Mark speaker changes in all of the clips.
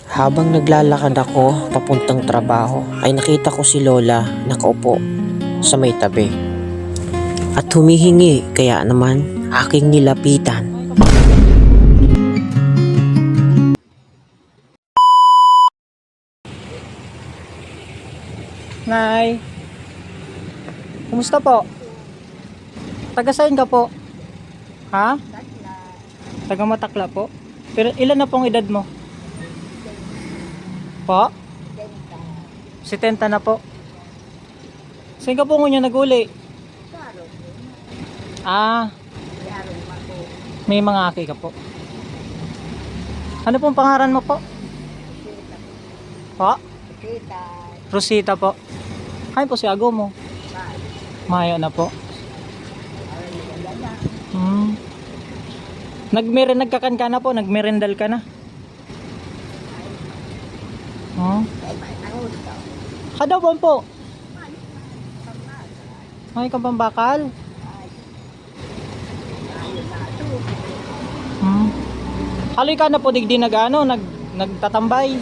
Speaker 1: Habang naglalakad ako papuntang trabaho ay nakita ko si Lola nakaupo sa may tabi at humihingi, kaya naman aking nilapitan.
Speaker 2: Nay, kumusta po? Taga saan ka po? Ha? Taga Matakla po? Pero ilan na pong edad mo? Po? 70 na po. Saan ka po ngunya naguli? Ah, may mga aki ka po. Ano pong pangaran mo po? Po? Rosita po. Kain po si Ago mo. Mayo na po. Nagkakan ka na po, nagmerendal ka na. Kada buwan po. May ka pang bakal. Haloy ka na po digdi nagtatambay.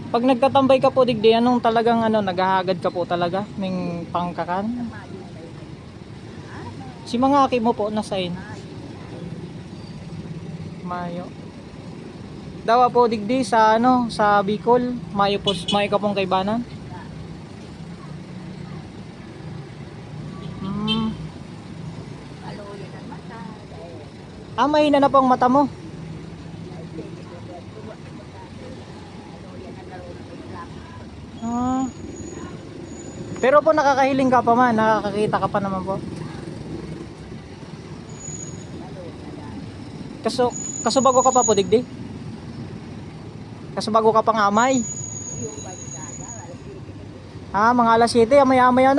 Speaker 2: Pag nagtatambay ka po digdi, anong talagang naghahagad ka po talaga ng pangkakan? Si mga aki mo po nasain. Mayo. Dawa po digdi sa sa Bicol, mayo ka pong kaibanan. Mahina na po ang mata mo. Pero po nakakahiling ka pa man, nakakakita ka pa naman po. Kaso bago ka pa po digdi? Kaso bago ka pang amay? Mga alas 7, amay-amay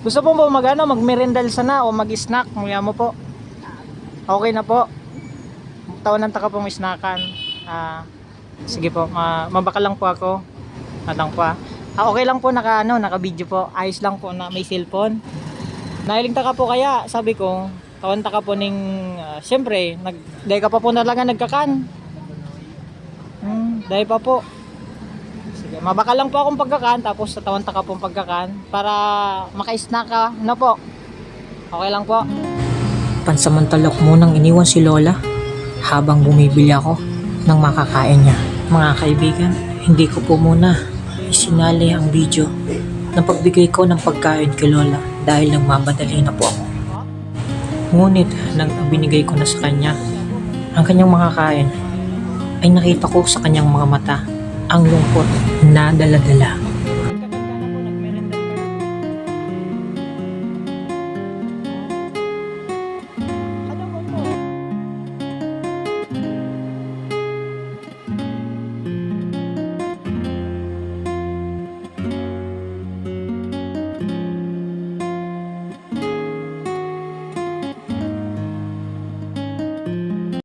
Speaker 2: Gusto po magmerendal sana o mag-snack, maya mo po. Okay na po. Tawanan ta ka pong snackan. Sige po, mabaka lang po ako. Okay lang po naka-video po. Ayos lang po na may cellphone. Nahiling ta ka po kaya, sabi ko, tawan ta ka po ning syempre, dahil ka pa po talaga nagkakan. Dahil pa po. Sige, mabaka lang po akong pagkakan, tapos tawan ta ka pong pagkakan para maka-snack ka na po. Okay lang po.
Speaker 1: Pansamantala ko munang iniwan si Lola habang bumibili ako ng makakain niya. Mga kaibigan, hindi ko po muna isinali ang video ng pagbigay ko ng pagkain kay Lola dahil nagmamadali na po ako. Ngunit nang binigay ko na sa kanya ang kanyang makakain, ay nakita ko sa kanyang mga mata ang lungkot na dala-dala.